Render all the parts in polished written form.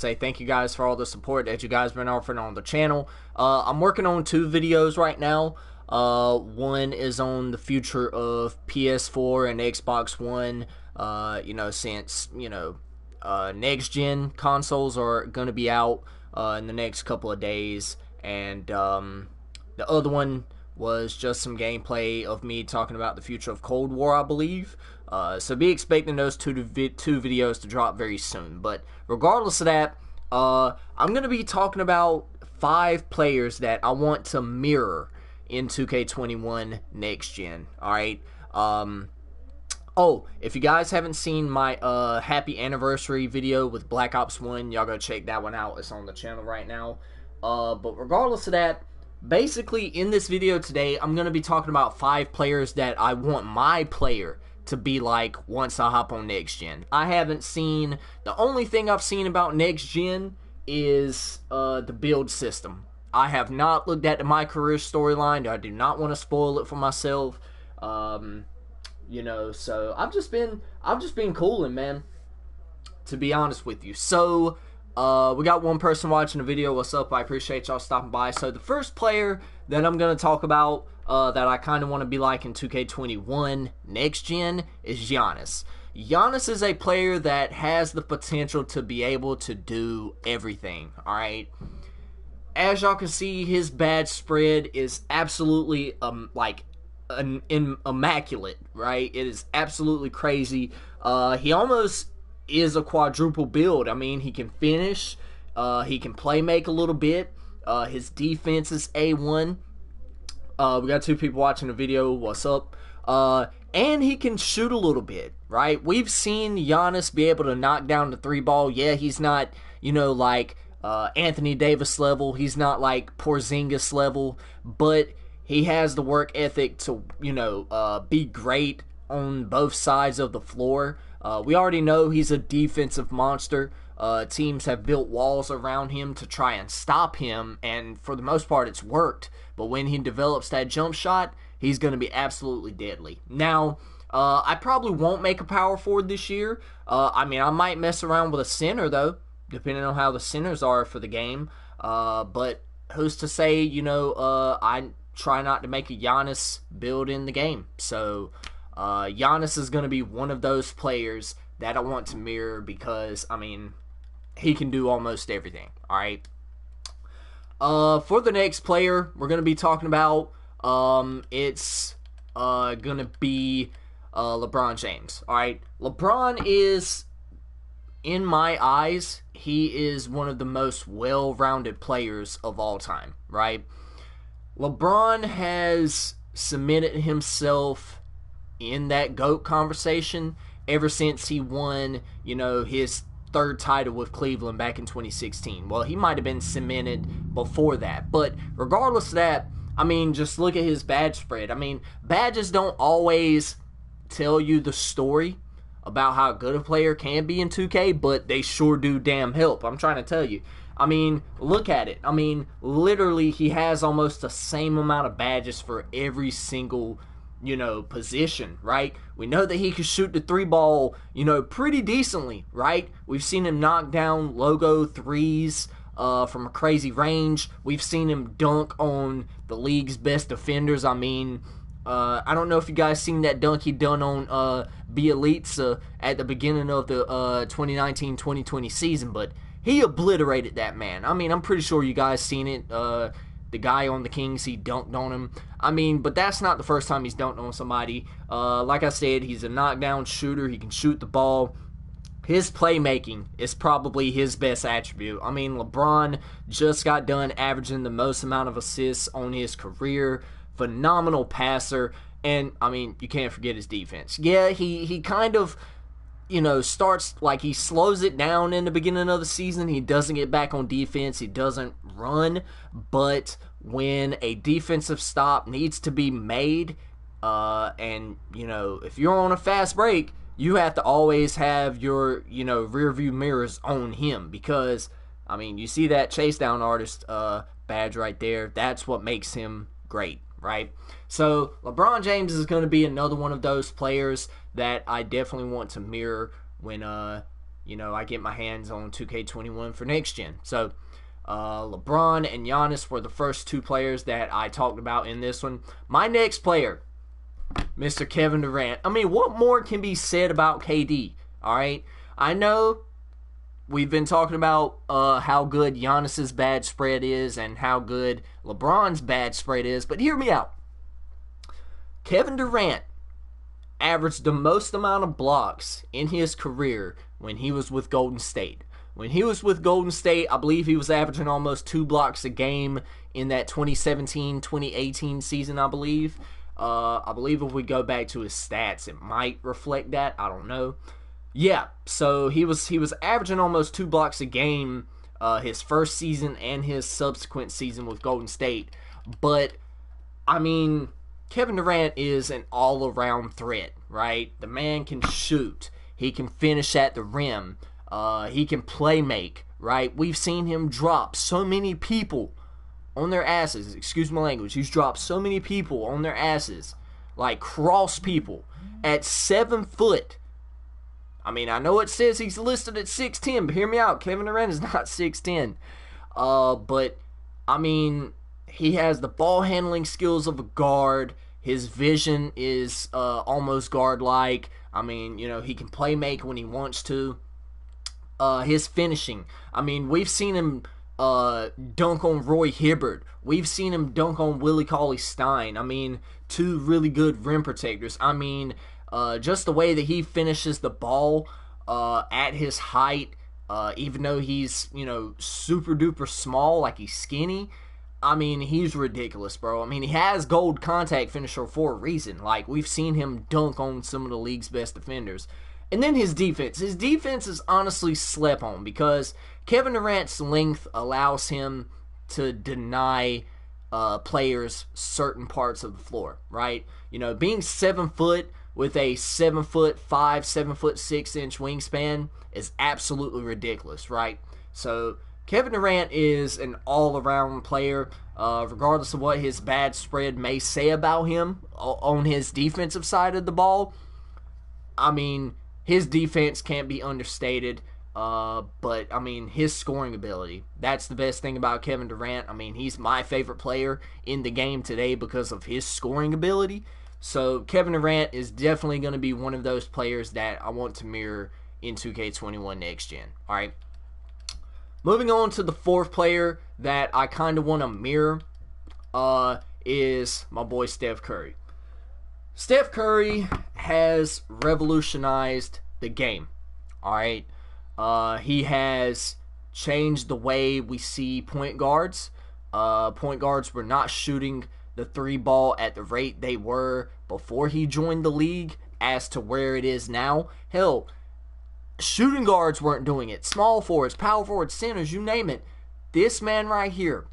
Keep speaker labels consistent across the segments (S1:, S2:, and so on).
S1: say thank you guys for all the support that you guys been offering on the channel. I'm working on 2 videos right now. One is on the future of PS4 and Xbox One. Since next gen consoles are going to be out in the next couple of days, and the other one was just some gameplay of me talking about the future of Cold War, I believe. So be expecting those two videos to drop very soon. But regardless of that, I'm going to be talking about 5 players that I want to mirror in 2K21 next gen. Alright. If you guys haven't seen my happy anniversary video with Black Ops 1, y'all go check that one out. It's on the channel right now. But regardless of that, basically in this video today, I'm going to be talking about 5 players that I want my player to be like once I hop on next gen. I haven't seen, the only thing I've seen about next gen is the build system. I have not looked at the My Career storyline. I do not want to spoil it for myself. So I've just been cooling, man, to be honest with you. So we got one person watching the video. What's up? I appreciate y'all stopping by. So the first player that I'm going to talk about that I kind of want to be like in 2K21 next gen is Giannis. Giannis is a player that has the potential to be able to do everything, alright? As y'all can see, his badge spread is absolutely immaculate, right? It is absolutely crazy. He almost is a quadruple build. I mean, he can finish, he can play make a little bit, his defense is A1. We got 2 people watching the video. What's up? And he can shoot a little bit, right? We've seen Giannis be able to knock down the 3-ball. Yeah, he's not, like Anthony Davis level. He's not like Porzingis level, but he has the work ethic to, be great on both sides of the floor. We already know he's a defensive monster. Teams have built walls around him to try and stop him, and for the most part it's worked. But when he develops that jump shot, he's going to be absolutely deadly. Now, I probably won't make a power forward this year. I might mess around with a center, though, depending on how the centers are for the game. But who's to say, I try not to make a Giannis build in the game. So, Giannis is going to be one of those players that I want to mirror because, he can do almost everything, alright? For the next player we're going to be talking about, it's going to be LeBron James, alright? LeBron is, in my eyes, he is one of the most well-rounded players of all time, right? LeBron has cemented himself in that GOAT conversation ever since he won, his 3rd title with Cleveland back in 2016. Well, he might have been cemented before that, but regardless of that, just look at his badge spread. Badges don't always tell you the story about how good a player can be in 2K, but they sure do damn help. I'm trying to tell you. Look at it. Literally, he has almost the same amount of badges for every single, position, right? We know that he can shoot the 3-ball, pretty decently, right? We've seen him knock down logo 3s from a crazy range. We've seen him dunk on the league's best defenders. I don't know if you guys seen that dunk he done on Bielitsa at the beginning of the 2019-2020 season, but he obliterated that man. I'm pretty sure you guys seen it. The guy on the Kings, he dunked on him. But that's not the first time he's dunked on somebody. Like I said, he's a knockdown shooter. He can shoot the ball. His playmaking is probably his best attribute. LeBron just got done averaging the most amount of assists on his career. Phenomenal passer. And, you can't forget his defense. Yeah, he kind of, starts, like, he slows it down in the beginning of the season. He doesn't get back on defense. He doesn't run. But when a defensive stop needs to be made, and, if you're on a fast break, you have to always have your, rear view mirrors on him. Because, you see that chase down artist badge right there. That's what makes him great, right? So, LeBron James is going to be another one of those players that I definitely want to mirror when I get my hands on 2K21 for next gen. So LeBron and Giannis were the first two players that I talked about in this one. My next player, Mr. Kevin Durant. I mean, what more can be said about KD? All right, I know we've been talking about how good Giannis's bad spread is and how good LeBron's bad spread is, but hear me out. Kevin Durant averaged the most amount of blocks in his career when he was with Golden State. When he was with Golden State, I believe he was averaging almost 2 blocks a game in that 2017-2018 season, I believe. I believe if we go back to his stats, it might reflect that. I don't know. Yeah, so he was averaging almost 2 blocks a game his first season and his subsequent season with Golden State. But, I mean, Kevin Durant is an all-around threat, right? The man can shoot. He can finish at the rim. He can play make, right? We've seen him drop so many people on their asses. Excuse my language. He's dropped so many people on their asses. Like, cross people. At 7 foot. I mean, I know it says he's listed at 6'10", but hear me out. Kevin Durant is not 6'10". But, I mean, he has the ball handling skills of a guard. His vision is almost guard-like. I mean, he can play make when he wants to. His finishing. I mean, we've seen him dunk on Roy Hibbert. We've seen him dunk on Willie Cauley-Stein. I mean, 2 really good rim protectors. I mean, just the way that he finishes the ball at his height, even though he's, super duper small, like he's skinny. I mean, he's ridiculous, bro. I mean, he has gold contact finisher for a reason. Like, we've seen him dunk on some of the league's best defenders. And then his defense. His defense is honestly slept on because Kevin Durant's length allows him to deny players certain parts of the floor, right? Being 7 foot with a 7'5", 7'6" wingspan is absolutely ridiculous, right? So Kevin Durant is an all-around player, regardless of what his bad spread may say about him on his defensive side of the ball. I mean, his defense can't be understated, but, I mean, his scoring ability, that's the best thing about Kevin Durant. I mean, he's my favorite player in the game today because of his scoring ability. So, Kevin Durant is definitely going to be one of those players that I want to mirror in 2K21 Next Gen. All right. Moving on to the fourth player that I kind of want to mirror is my boy Steph Curry. Steph Curry has revolutionized the game. All right. He has changed the way we see point guards. Point guards were not shooting the 3 ball at the rate they were before he joined the league as to where it is now. Hell, shooting guards weren't doing it. Small forwards, power forwards, centers, you name it. This man right here,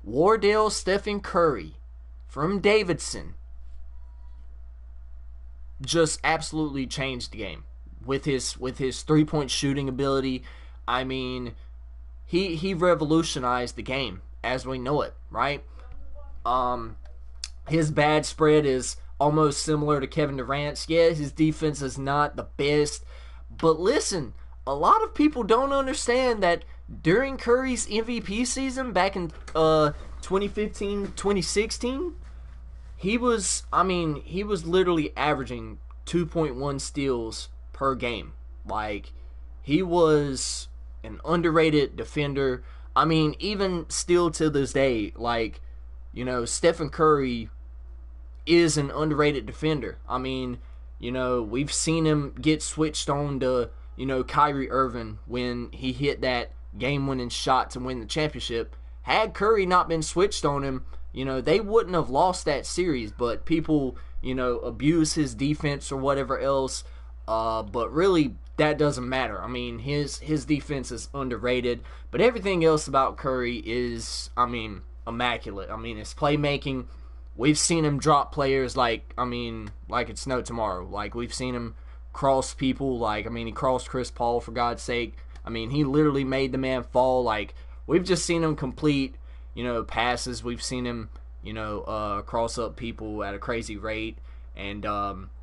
S1: Wardell Stephen Curry from Davidson, just absolutely changed the game with his 3-point shooting ability. I mean, he revolutionized the game as we know it, right? His bad spread is almost similar to Kevin Durant's. Yeah, his defense is not the best, but listen, a lot of people don't understand that during Curry's MVP season back in 2015-2016, he was literally averaging 2.1 steals per game. Like, he was an underrated defender. I mean, even still to this day, like, Stephen Curry is an underrated defender. I mean, we've seen him get switched on to, Kyrie Irving when he hit that game-winning shot to win the championship. Had Curry not been switched on him, they wouldn't have lost that series, but people, abuse his defense or whatever else. But really, that doesn't matter. I mean, his defense is underrated, but everything else about Curry is, immaculate. I mean, his playmaking, we've seen him drop players like it's no tomorrow. Like, we've seen him cross people. He crossed Chris Paul, for God's sake. I mean, he literally made the man fall. Like, we've just seen him complete, passes. We've seen him, cross up people at a crazy rate. And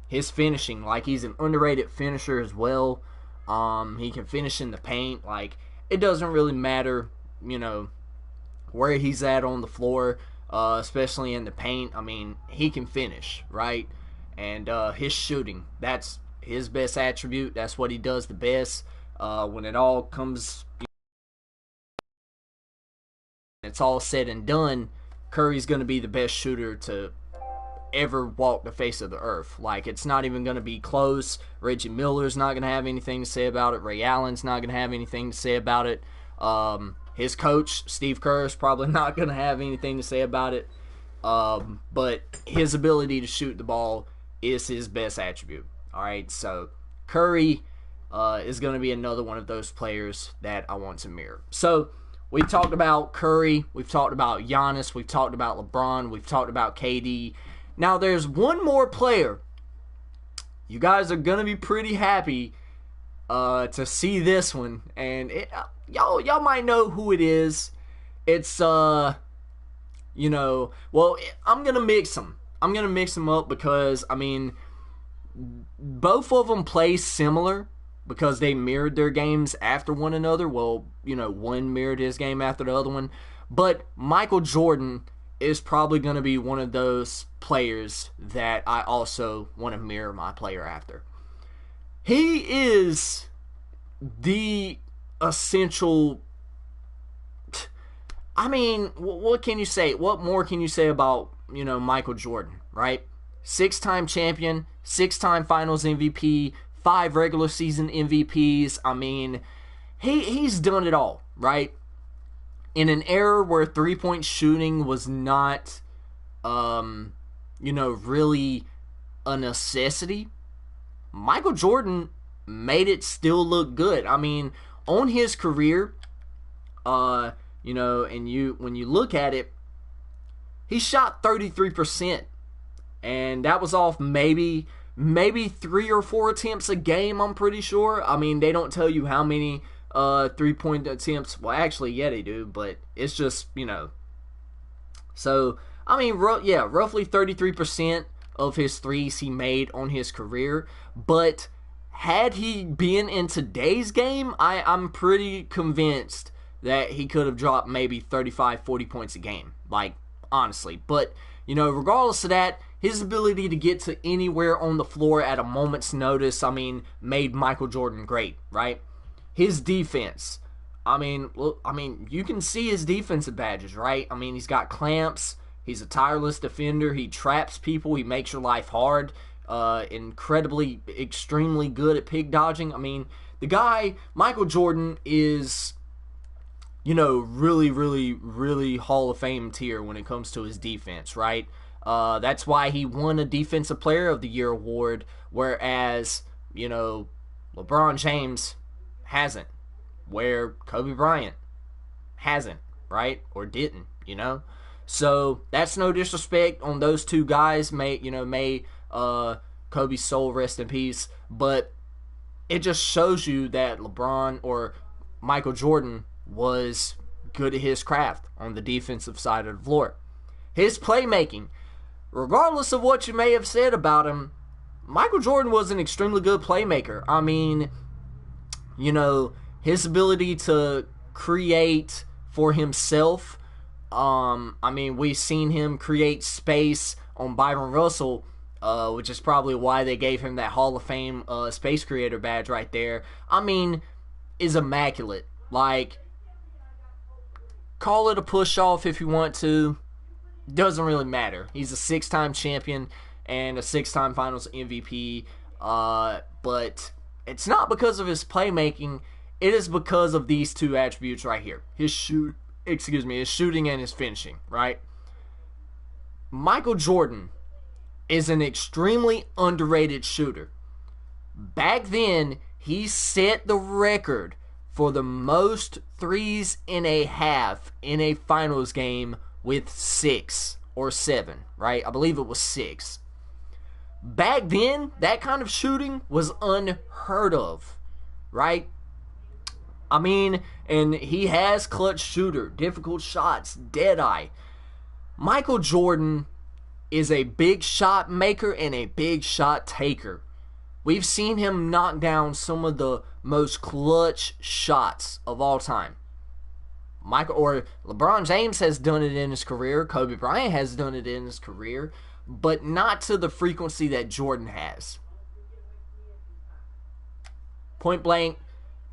S1: his finishing, like, he's an underrated finisher as well. He can finish in the paint. Like, it doesn't really matter, where he's at on the floor, especially in the paint. I mean, he can finish, right? And his shooting, that's his best attribute. That's what he does the best. When it all comes, it's all said and done, Curry's going to be the best shooter to ever walk the face of the earth. Like, it's not even going to be close. Reggie Miller's not going to have anything to say about it. Ray Allen's not going to have anything to say about it. His coach, Steve Kerr, is probably not going to have anything to say about it. But his ability to shoot the ball is his best attribute. All right, so Curry is going to be another one of those players that I want to mirror. So we've talked about Curry, we've talked about Giannis, we've talked about LeBron, we've talked about KD. Now there's one more player. You guys are going to be pretty happy to see this one, and y'all might know who it is. It's well, I'm going to mix them. I'm going to mix them up because, I mean, both of them play similar because they mirrored their games after one another. Well, one mirrored his game after the other one. But Michael Jordan is probably going to be one of those players that I also want to mirror my player after. He is the essential... I mean, what can you say? What more can you say about, Michael Jordan, right? 6-time champion, 6-time finals MVP, 5 regular season MVPs. I mean, he's done it all, right? In an era where three-point shooting was not, really a necessity, Michael Jordan made it still look good. I mean, on his career, and when you look at it, he shot 33%, and that was off maybe 3 or 4 attempts a game, I'm pretty sure. I mean, they don't tell you how many 3-point attempts. Well, actually, yeah, they do, but it's just, So, I mean, roughly 33% of his threes he made on his career, but had he been in today's game, I'm pretty convinced that he could have dropped maybe 35, 40 points a game. Like, honestly. But, regardless of that, his ability to get to anywhere on the floor at a moment's notice, I mean, made Michael Jordan great, right? His defense. I mean, you can see his defensive badges, right? I mean, he's got clamps. He's a tireless defender. He traps people. He makes your life hard. Extremely good at pig dodging. I mean, the guy, Michael Jordan, is... really, really, really Hall of Fame tier when it comes to his defense, right? That's why he won a Defensive Player of the Year award, whereas, LeBron James hasn't, where Kobe Bryant hasn't, right? Or didn't, So that's no disrespect on those two guys. May Kobe's soul rest in peace, but it just shows you that LeBron or Michael Jordan was good at his craft on the defensive side of the floor. His playmaking, regardless of what you may have said about him, Michael Jordan was an extremely good playmaker. I mean, his ability to create for himself. We've seen him create space on Byron Russell, which is probably why they gave him that Hall of Fame space creator badge right there. I mean, is immaculate. Like, call it a push-off if you want to. Doesn't really matter. He's a 6-time champion and a 6-time finals MVP. But it's not because of his playmaking. It is because of these two attributes right here. His shooting and his finishing, right? Michael Jordan is an extremely underrated shooter. Back then, he set the record for the most threes in a half in a finals game with 6 or 7, right? I believe it was 6. Back then, that kind of shooting was unheard of, right? I mean, and he has clutch shooter, difficult shots, deadeye. Michael Jordan is a big shot maker and a big shot taker. We've seen him knock down some of the most clutch shots of all time. LeBron James has done it in his career. Kobe Bryant has done it in his career, but not to the frequency that Jordan has. Point blank,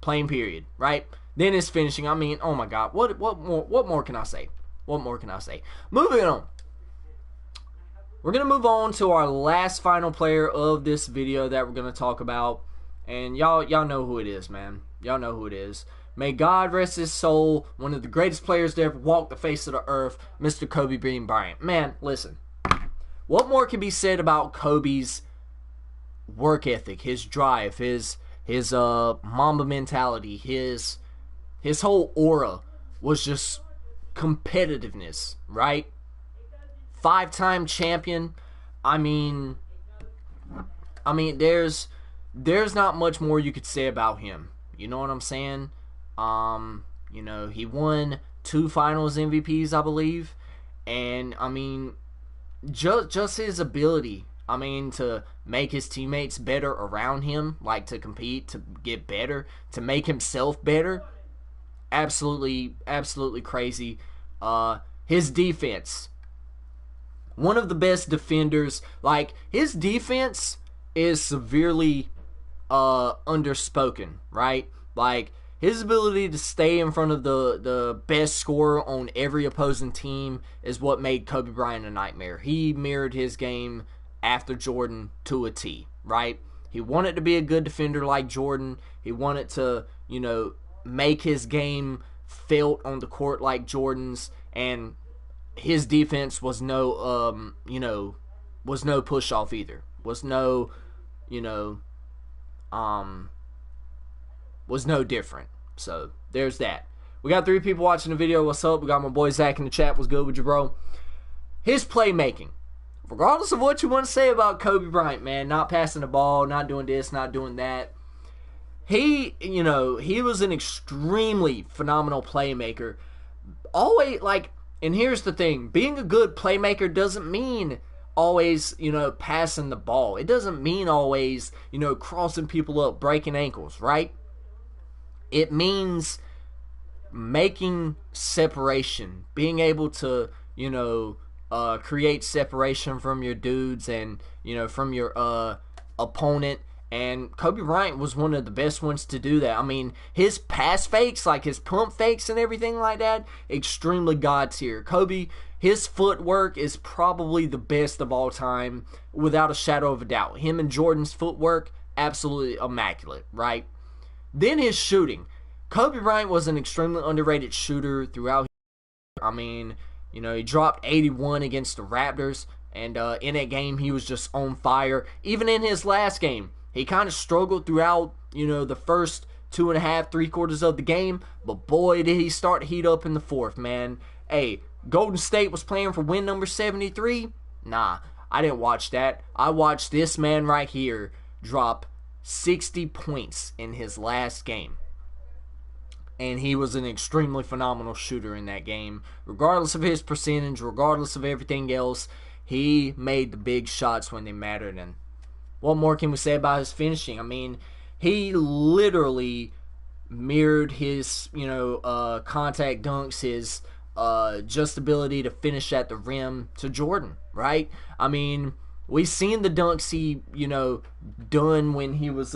S1: plain period, right? Then his finishing. I mean, oh my God, what more can I say? What more can I say? Moving on. We're going to move on to our last final player of this video that we're going to talk about. And y'all know who it is, man. Y'all know who it is. May God rest his soul. One of the greatest players to ever walk the face of the earth, Mr. Kobe Bean Bryant. Man, listen. What more can be said about Kobe's work ethic, his drive, his Mamba mentality, his whole aura was just competitiveness, right? 5-time champion. I mean, there's not much more you could say about him. You know what I'm saying? You know, he won 2 Finals MVPs, I believe, and I mean, just his ability. I mean, to make his teammates better around him, like to compete, to get better, to make himself better. Absolutely crazy. His defense. One of the best defenders. Like, his defense is severely underspoken, right? Like, his ability to stay in front of the best scorer on every opposing team is what made Kobe Bryant a nightmare. He mirrored his game after Jordan to a T, right? He wanted to be a good defender like Jordan. He wanted to, you know, make his game felt on the court like Jordan's, and his defense was no push off either. Was no different. So there's that. We got 3 people watching the video. What's up? We got my boy Zach in the chat. What's good with you, bro? His playmaking. Regardless of what you want to say about Kobe Bryant, man, not passing the ball, not doing this, not doing that. He was an extremely phenomenal playmaker. Always, like, and here's the thing, being a good playmaker doesn't mean always, passing the ball. It doesn't mean always, crossing people up, breaking ankles, right? It means making separation, being able to, create separation from your dudes and, from your opponent. And Kobe Bryant was one of the best ones to do that. I mean, his pass fakes, like his pump fakes and everything like that, extremely god tier. Kobe, his footwork is probably the best of all time, without a shadow of a doubt. Him and Jordan's footwork, absolutely immaculate, right? Then his shooting. Kobe Bryant was an extremely underrated shooter throughout. I mean, he dropped 81 against the Raptors, and in that game, he was just on fire. Even in his last game, he kind of struggled throughout, the first 2.5, 3/4 of the game, but boy, did he start to heat up in the fourth, man. Hey, Golden State was playing for win number 73? Nah, I didn't watch that. I watched this man right here drop 60 points in his last game. And he was an extremely phenomenal shooter in that game. Regardless of his percentage, regardless of everything else, he made the big shots when they mattered. And what more can we say about his finishing? I mean, he literally mirrored his, contact dunks, his just ability to finish at the rim to Jordan, right? I mean, we've seen the dunks he, done when he was,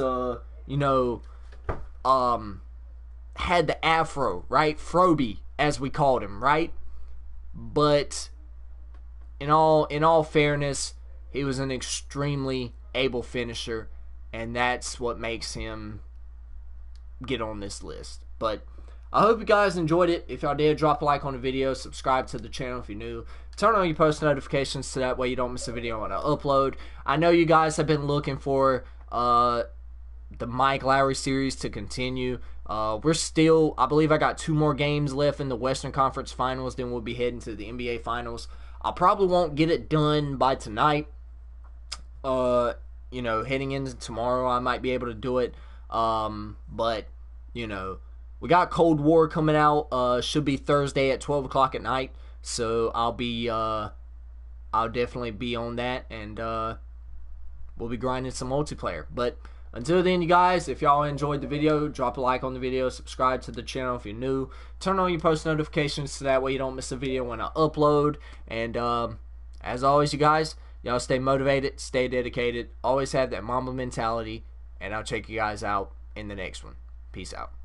S1: had the afro, right? Froby, as we called him, right? But in all fairness, he was an extremely able finisher, and that's what makes him get on this list. But I hope you guys enjoyed it. If y'all did, drop a like on the video, subscribe to the channel if you're new, turn on your post notifications so that way you don't miss a video when I upload. I know you guys have been looking for the Mike Lowry series to continue. We're still, I believe I got 2 more games left in the Western Conference Finals, then we'll be heading to the NBA Finals. I probably won't get it done by tonight. Heading into tomorrow, I might be able to do it. But, we got Cold War coming out. Should be Thursday at 12 o'clock at night. So I'll definitely be on that. And, we'll be grinding some multiplayer. But until then, you guys, if y'all enjoyed the video, drop a like on the video, subscribe to the channel if you're new, turn on your post notifications so that way you don't miss a video when I upload. And as always, you guys, y'all stay motivated, stay dedicated, always have that Mamba mentality, and I'll check you guys out in the next one. Peace out.